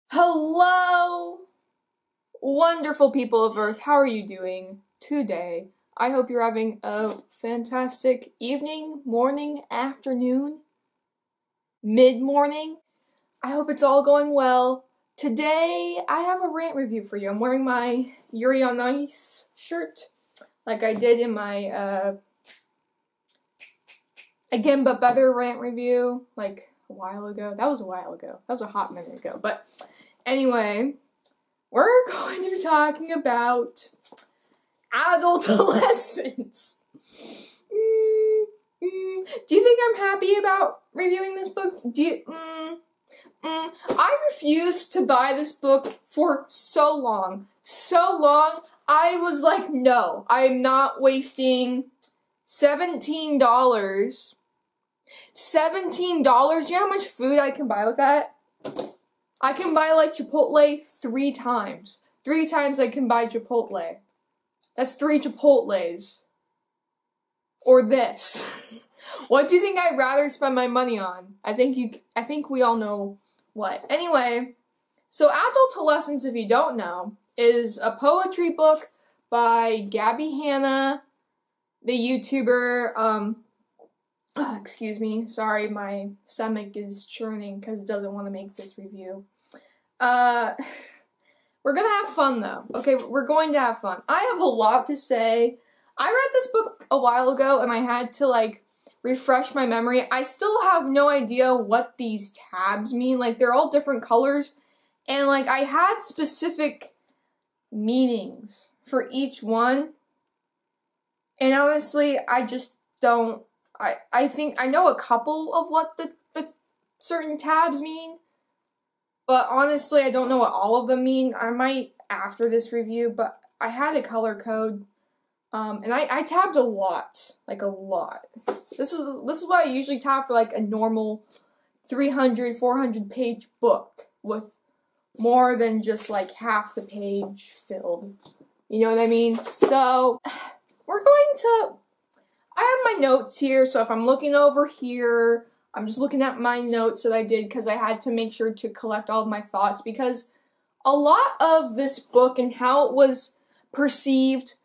Hello, wonderful people of Earth. How are you doing today? I hope you're having a fantastic evening, morning, afternoon, mid-morning. I hope it's all going well. Today, I have a rant review for you. I'm wearing my Yuri on Ice shirt, like I did in my, Again But Better rant review, like a while ago. That was a while ago. That was a hot minute ago, but anyway, we're going to be talking about Adultolescence. Do you think I'm happy about reviewing this book? I refused to buy this book for so long. I was like, no, I'm not wasting $17. $17? You know how much food I can buy with that? I can buy, like, Chipotle 3 times. 3 times I can buy Chipotle. That's 3 Chipotles. Or this. What do you think I'd rather spend my money on? I think we all know what. Anyway, so Adultolescence, if you don't know, is a poetry book by Gabbie Hanna, the YouTuber. Excuse me, sorry, my stomach is churning because it doesn't want to make this review. We're gonna have fun though, okay? We're going to have fun. I have a lot to say. I read this book a while ago and I had to, like, refresh my memory. I still have no idea what these tabs mean. Like, they're all different colors and, like, I had specific meanings for each one. And honestly, I just don't. I think I know a couple of what the certain tabs mean, but honestly, I don't know what all of them mean. I might after this review, but I had a color code, and I tabbed a lot, like a lot. This is what I usually tab for, like, a normal 300, 400 page book with more than just, like, half the page filled. You know what I mean? So we're going to. I have my notes here, so if I'm looking over here, I'm just looking at my notes that I did because I had to make sure to collect all of my thoughts, because a lot of this book and how it was perceived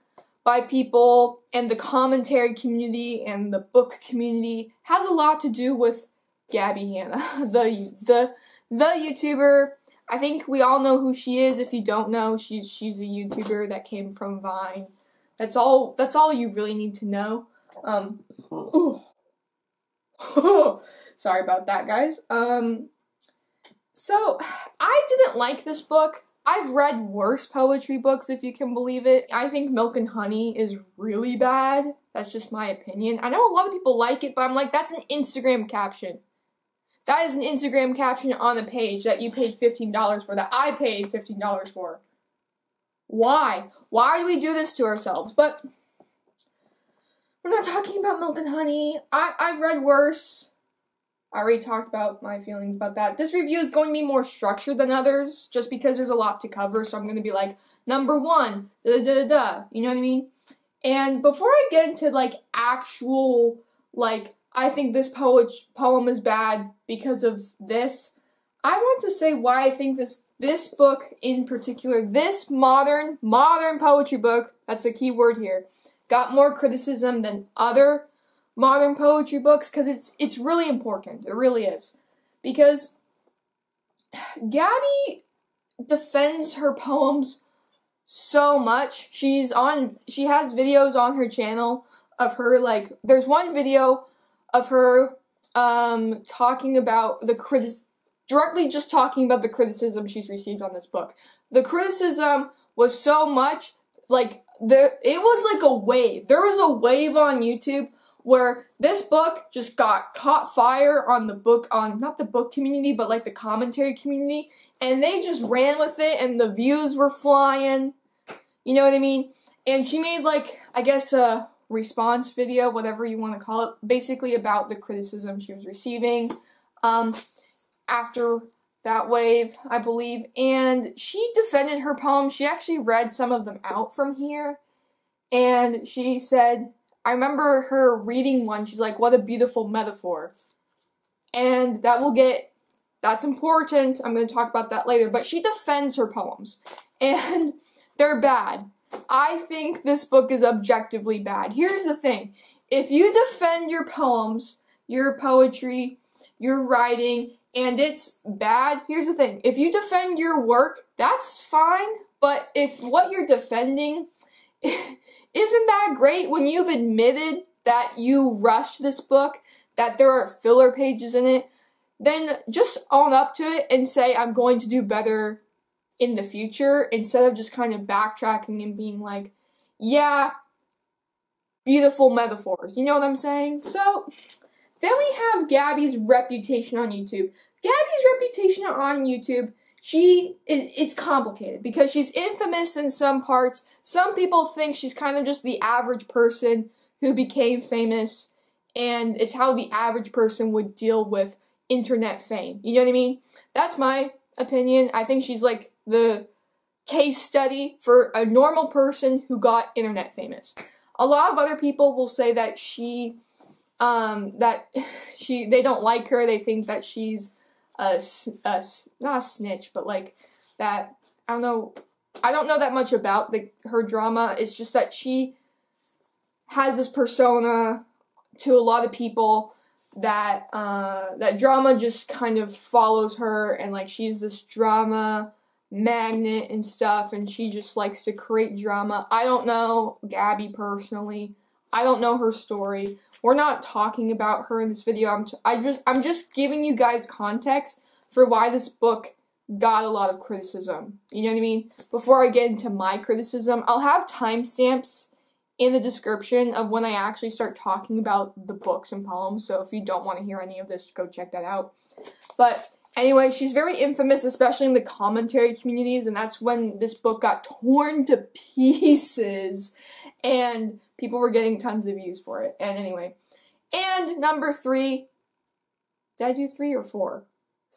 by people and the commentary community and the book community has a lot to do with Gabbie Hanna, the YouTuber. I think we all know who she is. If you don't know, she's a YouTuber that came from Vine. That's all you really need to know. Sorry about that, guys. So, I didn't like this book. I've read worse poetry books, if you can believe it. I think Milk and Honey is really bad. That's just my opinion. I know a lot of people like it, but I'm like, that's an Instagram caption. That is an Instagram caption on the page that you paid $15 for, that I paid $15 for. Why? Why do we do this to ourselves? But we're not talking about Milk and Honey. I've read worse. I already talked about my feelings about that. This review is going to be more structured than others, just because there's a lot to cover, so I'm going to be like, number 1, da-da-da-da, you know what I mean? And before I get into, like, actual, like, I think this poem is bad because of this, I want to say why I think this book in particular, this modern poetry book, that's a key word here, got more criticism than other modern poetry books, because it's really important. It really is. Because Gabbie defends her poems so much. She has videos on her channel of her, like, there's one video of her talking about directly just talking about the criticism she's received on this book. The criticism was so much, like, it was like a wave. There was a wave on YouTube where this book just caught fire on not the book community, but, like, the commentary community, and they just ran with it, and the views were flying, you know what I mean? And she made, like, I guess a response video, whatever you want to call it, basically about the criticism she was receiving, after that wave, I believe, and she defended her poem. She actually read some of them out from here, and she said, I remember her reading one, she's like, what a beautiful metaphor, and that will get That's important. I'm going to talk about that later. But she defends her poems. And they're bad. I think this book is objectively bad. Here's the thing. If you defend your poems, your poetry, your writing, and it's bad, here's the thing. If you defend your work, that's fine. But if what you're defending isn't that great when you've admitted that you rushed this book, that there are filler pages in it, then just own up to it and say, I'm going to do better in the future, instead of just kind of backtracking and being like, yeah, beautiful metaphors. You know what I'm saying? So, then we have Gabbie's reputation on YouTube. Gabbie's reputation on YouTube, it's complicated because she's infamous in some parts. Some people think she's kind of just the average person who became famous, and it's how the average person would deal with internet fame. You know what I mean? That's my opinion. I think she's like the case study for a normal person who got internet famous. A lot of other people will say that they don't like her. They think that she's not a snitch, but like that. I don't know that much about her drama. It's just that she has this persona to a lot of people that that drama just kind of follows her, and like she's this drama magnet and stuff, and she just likes to create drama. I don't know Gabbie personally. I don't know her story. We're not talking about her in this video. I'm just giving you guys context for why this book got a lot of criticism. You know what I mean? Before I get into my criticism, I'll have timestamps in the description of when I actually start talking about the books and poems. So if you don't want to hear any of this, go check that out. But anyway, she's very infamous, especially in the commentary communities, and that's when this book got torn to pieces, and people were getting tons of views for it. And anyway, and number 3, did I do 3 or 4?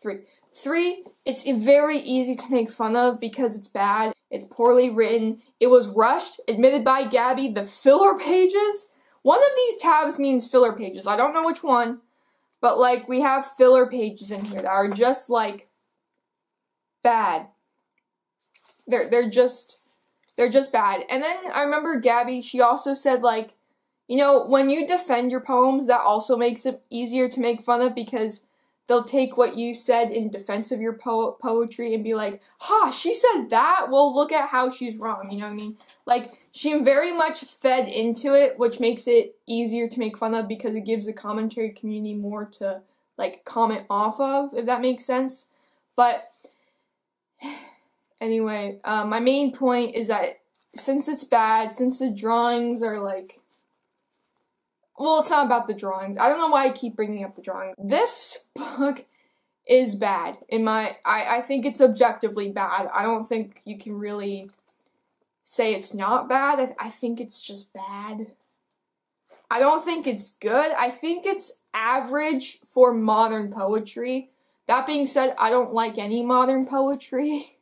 3. 3, it's very easy to make fun of because it's bad, it's poorly written, it was rushed, admitted by Gabbie. The filler pages, one of these tabs means filler pages, I don't know which one. But, like, we have filler pages in here that are just, like, bad. They're just bad. And then I remember Gabbie, she also said, like, you know, when you defend your poems, that also makes it easier to make fun of because they'll take what you said in defense of your poetry and be like, ha, she said that? Well, look at how she's wrong, you know what I mean? Like, she very much fed into it, which makes it easier to make fun of because it gives the commentary community more to, like, comment off of, if that makes sense. But, anyway, my main point is that since it's bad, since the drawings are, like, well, it's not about the drawings. I don't know why I keep bringing up the drawings. This book is bad. I think it's objectively bad. I don't think you can really say it's not bad. I think it's just bad. I don't think it's good. I think it's average for modern poetry. That being said, I don't like any modern poetry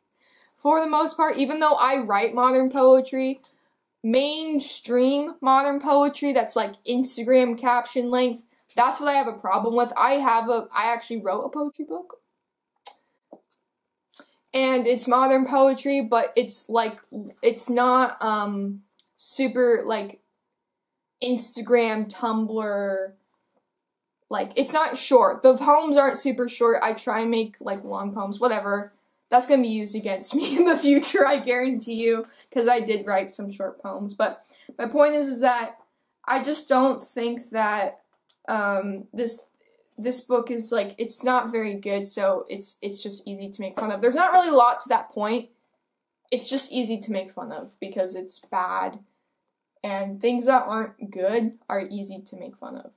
for the most part, even though I write modern poetry. Mainstream modern poetry that's like Instagram caption length, that's what I have a problem with. I actually wrote a poetry book, and it's modern poetry, but it's like, it's not super like Instagram, Tumblr, like, it's not short. The poems aren't super short. I try and make like long poems, whatever. That's going to be used against me in the future, I guarantee you, because I did write some short poems. But my point is that I just don't think that this book is, like, it's not very good, so it's just easy to make fun of. There's not really a lot to that point. It's just easy to make fun of because it's bad, and things that aren't good are easy to make fun of.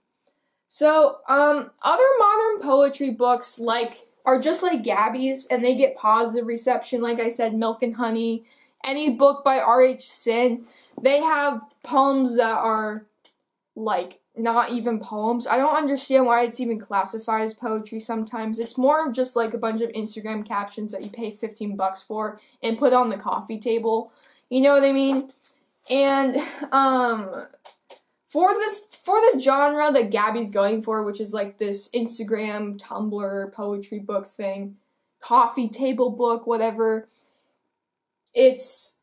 So, other modern poetry books, like, are just like Gabbie's, and they get positive reception. Like I said, Milk and Honey, any book by R.H. Sin, they have poems that are, like, not even poems. I don't understand why it's even classified as poetry sometimes. It's more of just, like, a bunch of Instagram captions that you pay $15 for and put on the coffee table. You know what I mean? And, for the genre that Gabbie's going for, which is like this Instagram, Tumblr, poetry book thing, coffee table book, whatever, it's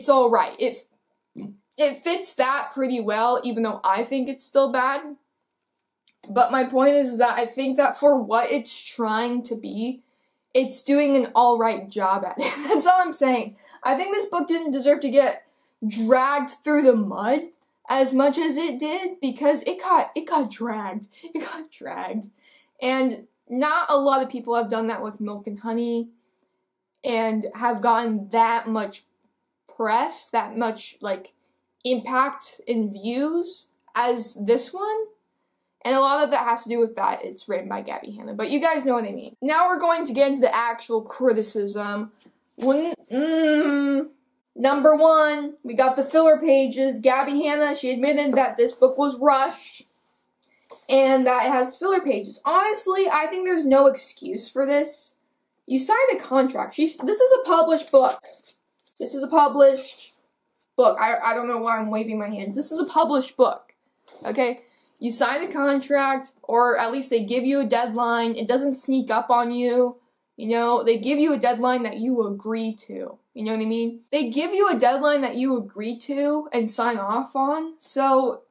alright. It fits that pretty well, even though I think it's still bad. But my point is that I think that for what it's trying to be, it's doing an alright job at it. That's all I'm saying. I think this book didn't deserve to get dragged through the mud as much as it did, because it got dragged. It got dragged. And not a lot of people have done that with Milk and Honey and have gotten that much press, that much, like, impact in views as this one. And a lot of that has to do with that it's written by Gabbie Hanna, but you guys know what I mean. Now we're going to get into the actual criticism. Number one, we got the filler pages. Gabbie Hanna, she admitted that this book was rushed and that it has filler pages. Honestly, I think there's no excuse for this. You signed a contract. This is a published book. This is a published book. I don't know why I'm waving my hands. This is a published book, okay? You sign a contract, or at least they give you a deadline. It doesn't sneak up on you. You know, they give you a deadline that you agree to. You know what I mean? They give you a deadline that you agree to and sign off on. So,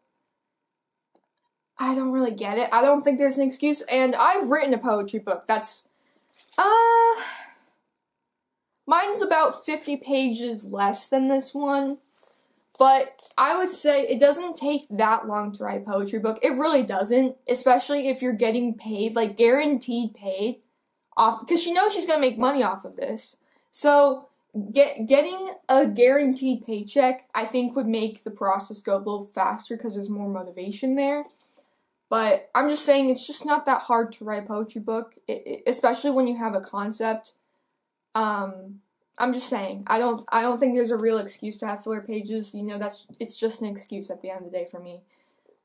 I don't really get it. I don't think there's an excuse. And I've written a poetry book that's, mine's about 50 pages less than this one. But I would say it doesn't take that long to write a poetry book. It really doesn't, especially if you're getting paid, like guaranteed paid off, because she knows she's going to make money off of this. So getting a guaranteed paycheck, I think, would make the process go a little faster because there's more motivation there. But I'm just saying it's just not that hard to write a poetry book, especially when you have a concept. I'm just saying, I don't think there's a real excuse to have filler pages. You know, it's just an excuse at the end of the day for me.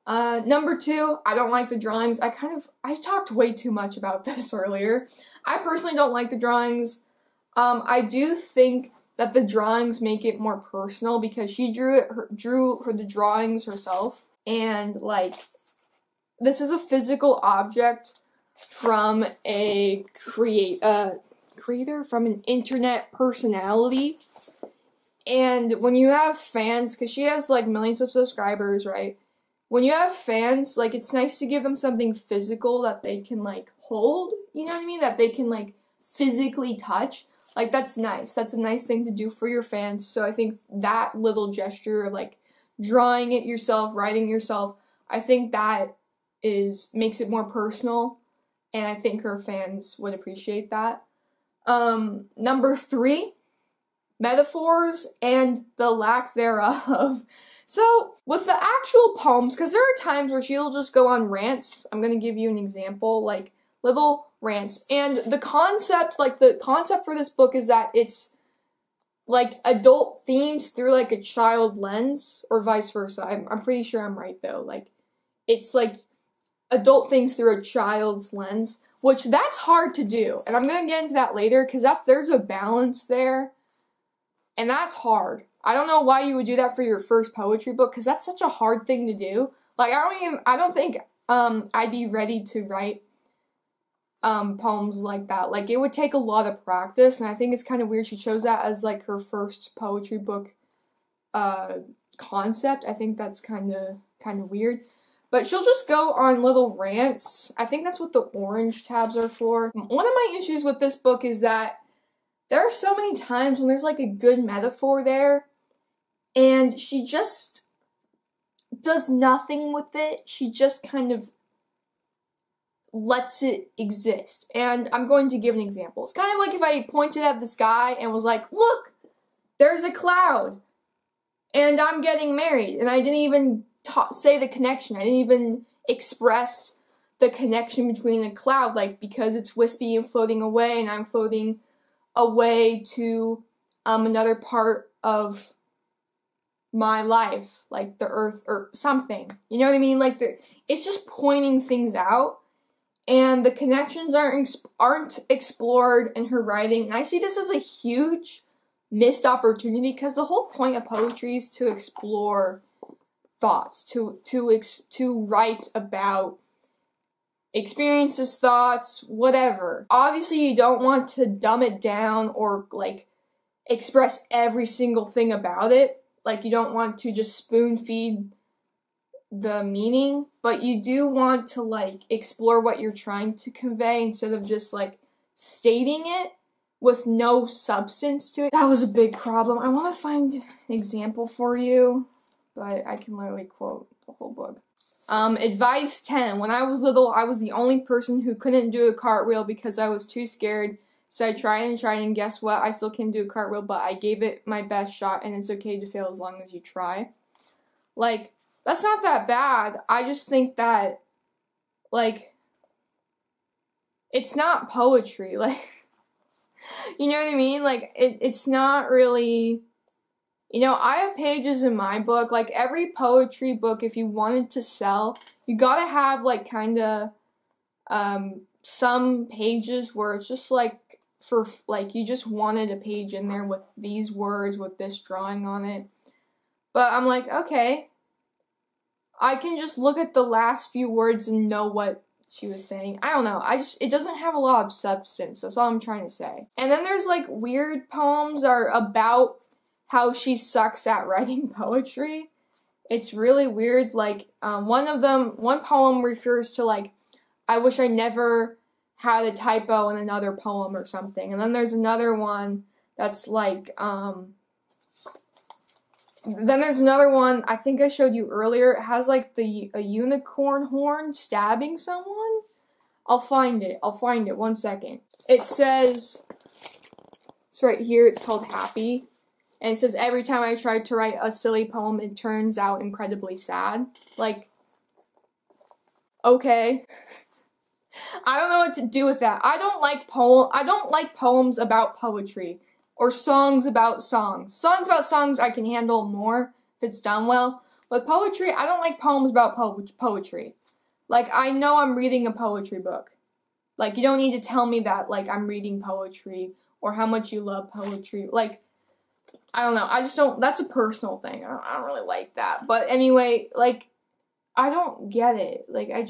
Number two, I don't like the drawings. I talked way too much about this earlier. I personally don't like the drawings. I do think that the drawings make it more personal because she drew the drawings herself, and like, this is a physical object from a creator, from an internet personality. And when you have fans, because she has like millions of subscribers, right? When you have fans, like, it's nice to give them something physical that they can like hold, you know what I mean? That they can like physically touch. Like, that's nice. That's a nice thing to do for your fans. So I think that little gesture of like drawing it yourself, writing yourself, I think that makes it more personal. And I think her fans would appreciate that. Number three, metaphors and the lack thereof. So, with the actual poems, because there are times where she'll just go on rants. I'm gonna give you an example, like, little rants. And the concept for this book is that it's, like, adult themes through, like, a child lens, or vice versa. I'm pretty sure I'm right, though. Like, it's, like, adult things through a child's lens. Which, that's hard to do, and I'm going to get into that later, because there's a balance there, and that's hard. I don't know why you would do that for your first poetry book, because that's such a hard thing to do. Like, I don't think, I'd be ready to write, poems like that. Like, it would take a lot of practice, and I think it's kind of weird she chose that as, like, her first poetry book, concept. I think that's kind of weird. But she'll just go on little rants. I think that's what the orange tabs are for. One of my issues with this book is that there are so many times when there's like a good metaphor there, and she just does nothing with it. She just kind of lets it exist. And I'm going to give an example. It's kind of like if I pointed at the sky and was like, look, there's a cloud, and I'm getting married, and I didn't even say the connection. I didn't even express the connection between the cloud, like, because it's wispy and floating away, and I'm floating away to another part of my life, like the earth or something. You know what I mean? Like, it's just pointing things out, and the connections aren't explored in her writing. And I see this as a huge missed opportunity, because the whole point of poetry is to explore thoughts, to write about experiences, thoughts, whatever. Obviously, you don't want to dumb it down or, like, express every single thing about it. Like, you don't want to just spoon feed the meaning, but you do want to, like, explore what you're trying to convey instead of just, like, stating it with no substance to it. That was a big problem. I want to find an example for you, but I can literally quote the whole book. Advice 10. When I was little, I was the only person who couldn't do a cartwheel because I was too scared. So I tried and guess what? I still can't do a cartwheel, but I gave it my best shot, and it's okay to fail as long as you try. Like, that's not that bad. I just think that, like, it's not poetry. Like, you know what I mean? Like, it's not really... You know, I have pages in my book, like every poetry book, if you wanted to sell, you gotta have like kinda, some pages where it's just like, for, like, you just wanted a page in there with these words, with this drawing on it. But I'm like, okay, I can just look at the last few words and know what she was saying. I don't know, it doesn't have a lot of substance, that's all I'm trying to say. And then there's like weird poems that are about how she sucks at writing poetry. It's really weird. Like, one poem refers to, like, I wish I never had a typo in another poem or something. And then there's another one that's like, then there's another one, I think I showed you earlier. It has, like, a unicorn horn stabbing someone. I'll find it. 1 second. It says, it's right here, it's called Happy. And it says, every time I try to write a silly poem, it turns out incredibly sad. Like, okay. I don't know what to do with that. I don't like poems about poetry. Or songs about songs. Songs about songs I can handle more if it's done well. But poetry, I don't like poems about poetry. Like, I know I'm reading a poetry book. Like, you don't need to tell me that, like, I'm reading poetry. Or how much you love poetry. Like, I don't know, I just don't, that's a personal thing, I don't really like that, but anyway, like, I don't get it, like, I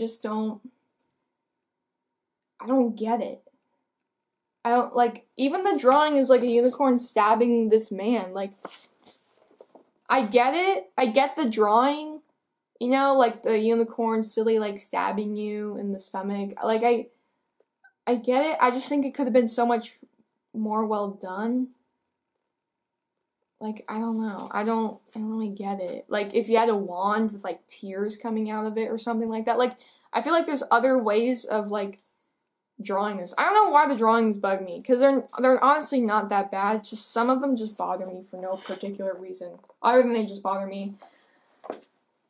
don't get it. I don't, like, even the drawing is like a unicorn stabbing this man, like, I get it, I get the drawing, you know, like, the unicorn silly, like, stabbing you in the stomach, like, I get it, I just think it could have been so much more well done. Like, I don't know. I don't really get it. Like, if you had a wand with, like, tears coming out of it or something like that. Like, I feel like there's other ways of, like, drawing this. I don't know why the drawings bug me. Because they're honestly not that bad. It's just, some of them just bother me for no particular reason. Other than they just bother me.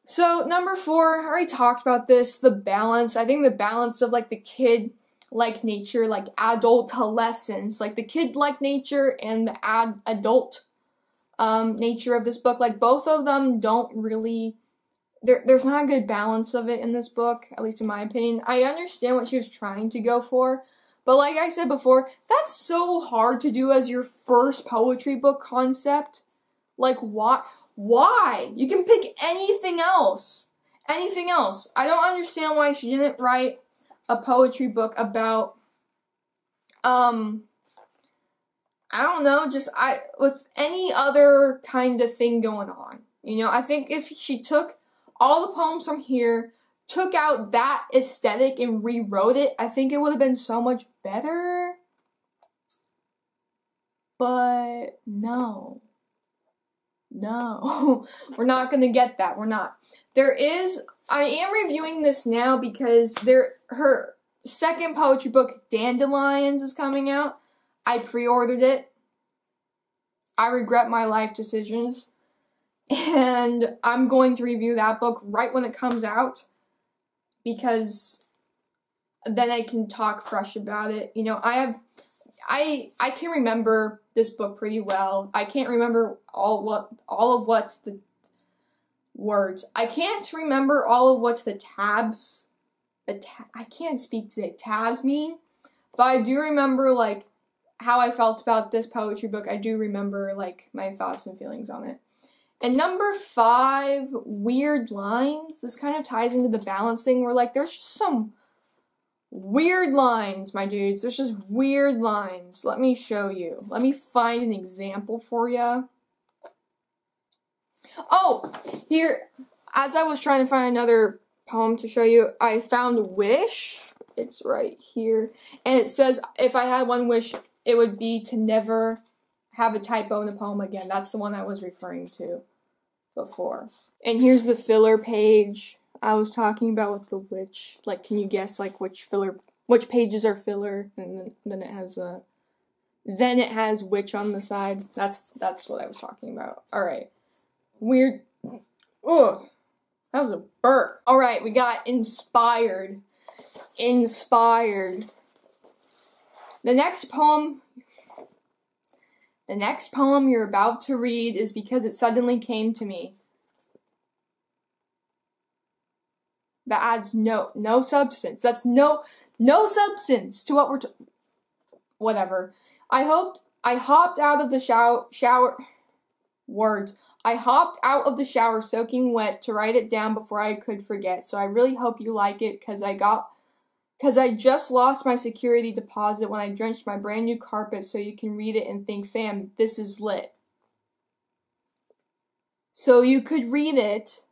So, number 4, I already talked about this. The balance. I think the balance of, like, the kid-like nature, like, adultolescence. Like, the kid-like nature and the adult nature of this book, like, both of them don't really, there's not a good balance of it in this book, at least in my opinion. I understand what she was trying to go for, but like I said before, that's so hard to do as your first poetry book concept. Like, why? You can pick anything else. Anything else. I don't understand why she didn't write a poetry book about, I don't know, just with any other kind of thing going on. You know, I think if she took all the poems from here, took out that aesthetic and rewrote it, I think it would have been so much better. But no. No. We're not gonna get that. We're not. I am reviewing this now because her second poetry book, Dandelions, is coming out. I pre-ordered it. I regret my life decisions. And I'm going to review that book right when it comes out. Because then I can talk fresh about it. You know, I can remember this book pretty well. I can't remember all of what's the words. I can't remember all of what the tabs, I can't speak today, tabs mean. But I do remember, like, how I felt about this poetry book. I do remember, like, my thoughts and feelings on it. And number 5, weird lines. This kind of ties into the balance thing where, like, there's just some weird lines, my dudes. There's just weird lines. Let me show you. Let me find an example for you. Oh, here, as I was trying to find another poem to show you, I found Wish. It's right here. And it says, if I had one wish, it would be to never have a typo in a poem again. That's the one I was referring to before. And here's the filler page I was talking about with the witch. Like, can you guess, like, which pages are filler? And then it has witch on the side. That's what I was talking about. Alright. Weird. Ugh. That was a burp. Alright, we got inspired. Inspired. The next poem you're about to read is because it suddenly came to me. That adds no substance. That's no substance to what we're whatever. I hopped out of the shower words. I hopped out of the shower soaking wet to write it down before I could forget. So I really hope you like it because I just lost my security deposit when I drenched my brand new carpet, so you can read it and think, fam, this is lit. So you could read it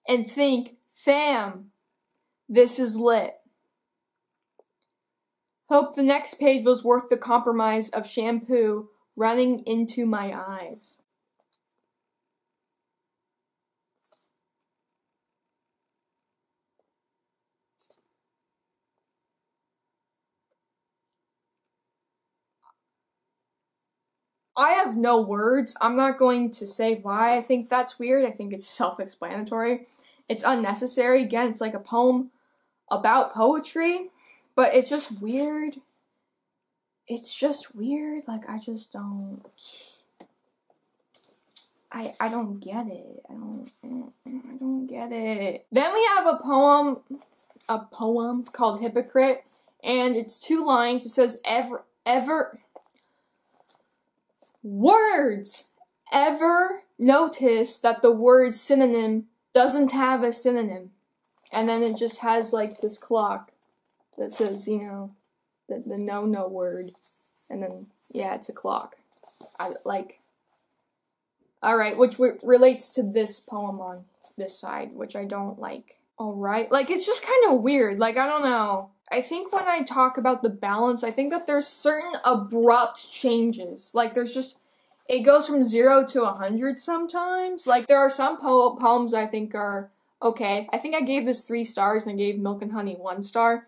and think, fam, this is lit. Hope the next page was worth the compromise of shampoo running into my eyes. I have no words. I'm not going to say why I think that's weird. I think it's self-explanatory. It's unnecessary. Again, it's like a poem about poetry, but it's just weird. It's just weird. Like, I just don't... I don't get it. I don't get it. Then we have a poem called Hypocrite, and it's 2 lines. It says, words. Ever notice that the word synonym doesn't have a synonym? And then it just has, like, this clock that says, you know, the no word. And then, yeah, it's a clock. Alright, which relates to this poem on this side, which I don't like. Alright, like, it's just kind of weird. Like, I don't know. I think when I talk about the balance, I think that there's certain abrupt changes. Like, there's just, it goes from 0 to 100 sometimes. Like, there are some poems I think are okay. I think I gave this 3 stars and I gave Milk and Honey 1 star.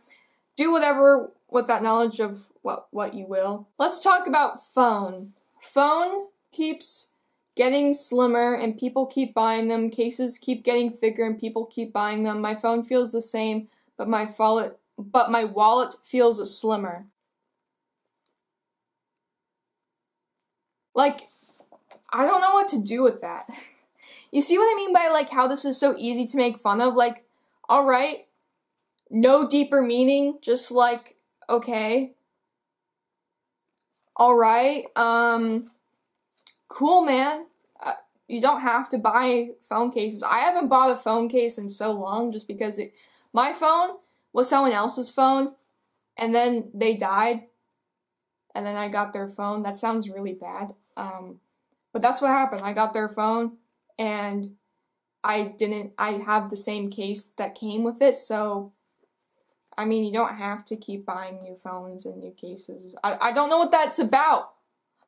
Do whatever with that knowledge of what you will. Let's talk about Phone. Phone keeps getting slimmer and people keep buying them. Cases keep getting thicker and people keep buying them. My phone feels the same, but my wallet feels slimmer. Like, I don't know what to do with that. You see what I mean by, like, how this is so easy to make fun of? Like, alright, no deeper meaning, just like, okay. Alright, cool, man. You don't have to buy phone cases. I haven't bought a phone case in so long just because my phone was someone else's phone, and then they died, and then I got their phone. That sounds really bad, but that's what happened. I got their phone, and I have the same case that came with it, so, I mean, you don't have to keep buying new phones and new cases. I don't know what that's about.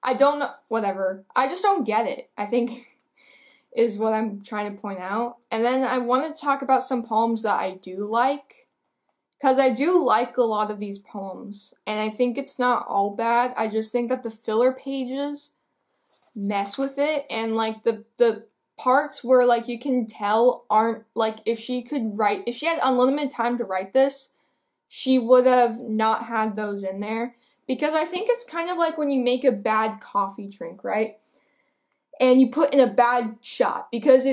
I don't know, whatever. I just don't get it, I think, is what I'm trying to point out. And then I want to talk about some poems that I do like, because I do like a lot of these poems, and I think it's not all bad. I just think that the filler pages mess with it, and, like, the parts where, like, you can tell aren't, like, if she had unlimited time to write this, she would have not had those in there. Because I think it's kind of like when you make a bad coffee drink, right? And you put in a bad shot. Because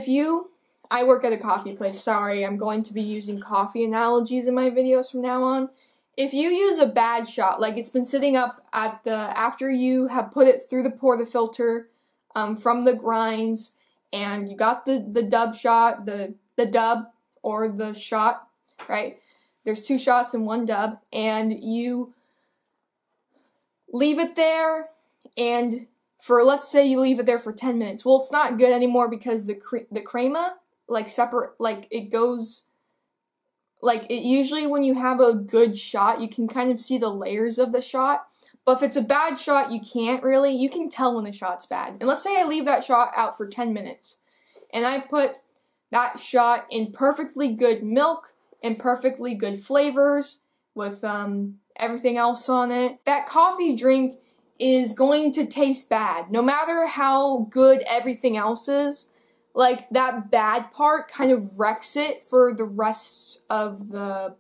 I work at a coffee place, sorry, I'm going to be using coffee analogies in my videos from now on. If you use a bad shot, like it's been sitting up after you have put it through the filter, from the grinds, and you got the dub shot, the dub or the shot, right? There's 2 shots and 1 dub, and you leave it there, and let's say you leave it there for 10 minutes. Well, it's not good anymore because the crema, like, it goes, like, it usually when you have a good shot, you can kind of see the layers of the shot. But if it's a bad shot, you can't really. You can tell when the shot's bad. And let's say I leave that shot out for 10 minutes. And I put that shot in perfectly good milk and perfectly good flavors with everything else on it. That coffee drink is going to taste bad. No matter how good everything else is, like, that bad part kind of wrecks it for the rest of the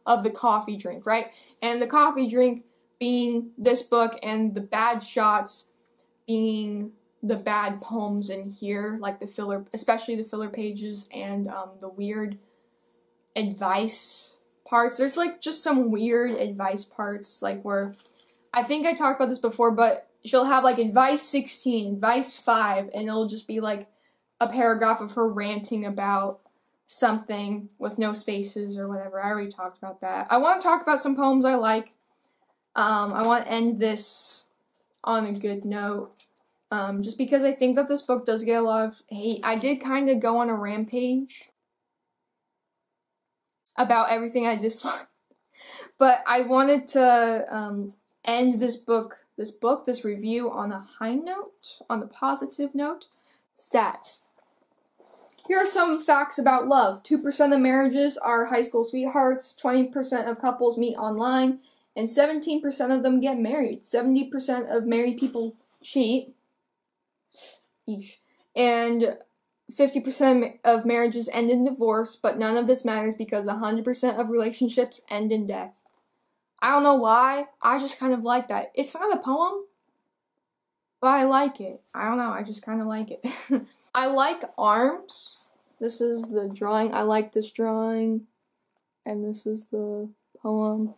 of the coffee drink, right? And the coffee drink being this book, and the bad shots being the bad poems in here, like the filler, especially the filler pages, and the weird advice parts. There's, like, just some weird advice parts, like, where, I think I talked about this before, but she'll have, like, advice 16, advice 5, and it'll just be, like, a paragraph of her ranting about something with no spaces or whatever. I already talked about that. I want to talk about some poems I like. I want to end this on a good note, just because I think that this book does get a lot of hate. I did kind of go on a rampage about everything I disliked, but I wanted to end this review on a high note, on a positive note. Stats. Here are some facts about love. 2% of marriages are high school sweethearts, 20% of couples meet online, and 17% of them get married. 70% of married people cheat. Eesh. And 50% of marriages end in divorce, but none of this matters because 100% of relationships end in death. I don't know why, I just kind of like that. It's not a poem, but I like it. I don't know, I just kind of like it. I like arms. This is the drawing. I like this drawing. And this is the poem.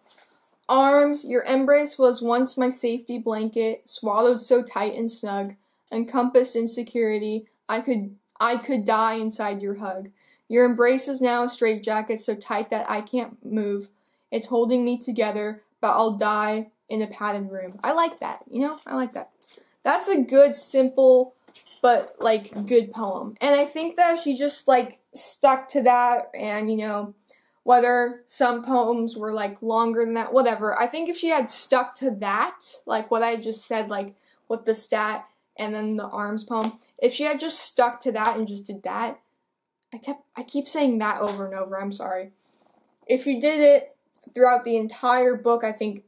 Arms, your embrace was once my safety blanket, swallowed so tight and snug, encompassed in security, I could die inside your hug. Your embrace is now a straitjacket so tight that I can't move. It's holding me together, but I'll die in a padded room. I like that, you know? I like that. That's a good, simple, but, like, good poem. And I think that she just, like, stuck to that, and, you know, whether some poems were, like, longer than that, whatever. I think if she had stuck to that, like what I just said, like, with the stat and then the arms poem, if she had just stuck to that and just did that, I keep saying that over and over, I'm sorry. If she did it throughout the entire book, I think,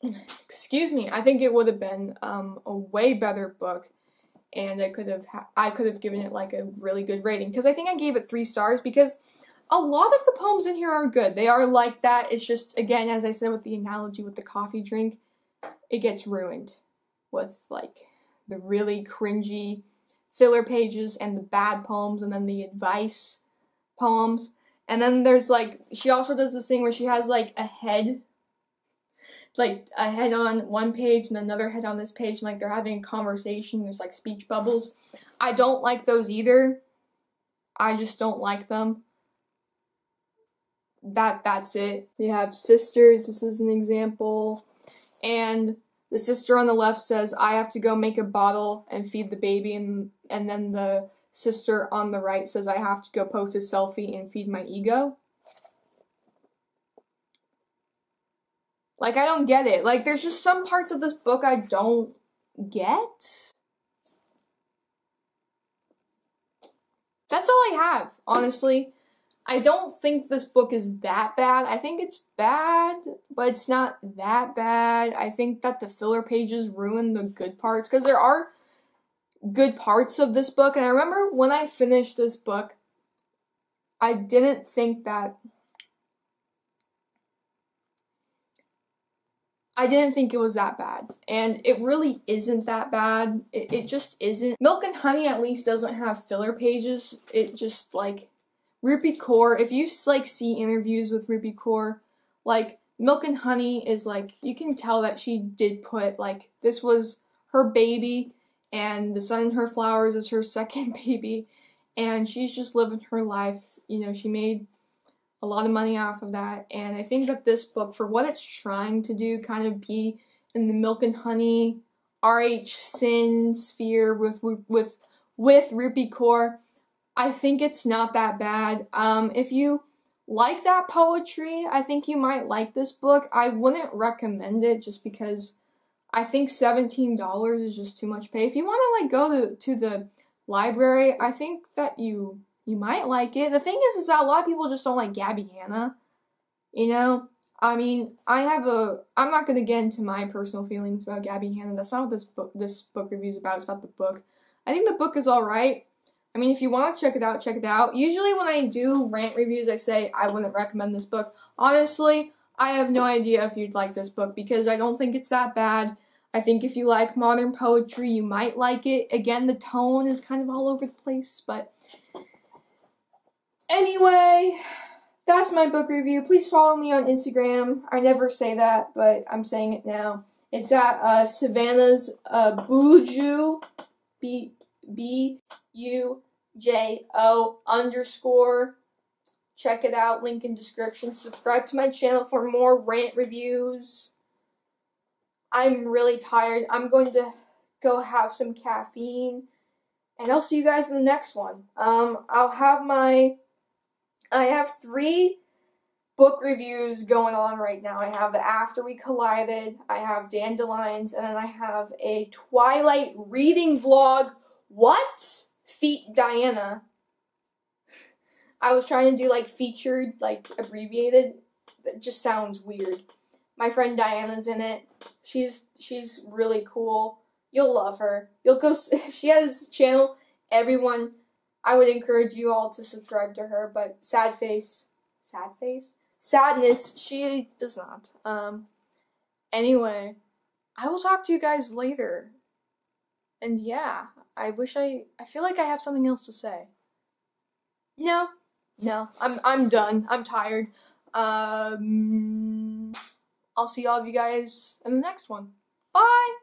I think it would have been a way better book, and I could have given it, like, a really good rating, because I think I gave it 3 stars, because a lot of the poems in here are good. They are like that. It's just, again, as I said with the analogy with the coffee drink, it gets ruined with, like, the really cringy filler pages and the bad poems and then the advice poems. And then there's, like, she also does this thing where she has, like, a head on one page and another head on this page, and, like, they're having a conversation. There's, like, speech bubbles. I don't like those either. I just don't like them. That's it. You have sisters. This is an example. And the sister on the left says, I have to go make a bottle and feed the baby, and then the sister on the right says, I have to go post a selfie and feed my ego. Like, I don't get it. Like, there's just some parts of this book I don't get. That's all I have, honestly. I don't think this book is that bad. I think it's bad, but it's not that bad. I think that the filler pages ruin the good parts, because there are good parts of this book. And I remember when I finished this book, I didn't think it was that bad. And it really isn't that bad. It just isn't. Milk and Honey at least doesn't have filler pages. It just, like, Rupi Kaur, if you, like, see interviews with Rupi Kaur, like, Milk and Honey is, like, you can tell that she did put, like, this was her baby, and The Sun in Her Flowers is her second baby, and she's just living her life. You know, she made a lot of money off of that, and I think that this book, for what it's trying to do, kind of be in the milk and honey, R.H. Sin sphere with Rupi Kaur, I think it's not that bad. If you like that poetry, I think you might like this book. I wouldn't recommend it just because I think $17 is just too much pay. If you want to like go to the library, I think that you might like it. The thing is that a lot of people just don't like Gabbie Hanna. You know? I mean, I'm not going to get into my personal feelings about Gabbie Hanna. That's not what this book review is about. It's about the book. I think the book is alright. I mean, if you want to check it out, check it out. Usually when I do rant reviews, I say I wouldn't recommend this book. Honestly, I have no idea if you'd like this book because I don't think it's that bad. I think if you like modern poetry, you might like it. Again, the tone is kind of all over the place, but anyway, that's my book review. Please follow me on Instagram. I never say that, but I'm saying it now. It's at Savannah's Bujo, B-U-J-O_. Check it out, link in description. Subscribe to my channel for more rant reviews. I'm really tired. I'm going to go have some caffeine, and I'll see you guys in the next one. I have 3 book reviews going on right now. I have the After We Collided, I have Dandelions, and then I have a Twilight reading vlog. What? Feet Diana. I was trying to do like featured, like abbreviated. That just sounds weird. My friend Diana's in it. She's really cool. You'll love her. You'll go, if she has a channel, everyone, I would encourage you all to subscribe to her, but sadness, she does not. Anyway, I will talk to you guys later. And yeah, I feel like I have something else to say. No, I'm done. I'm tired. I'll see all of you guys in the next one. Bye!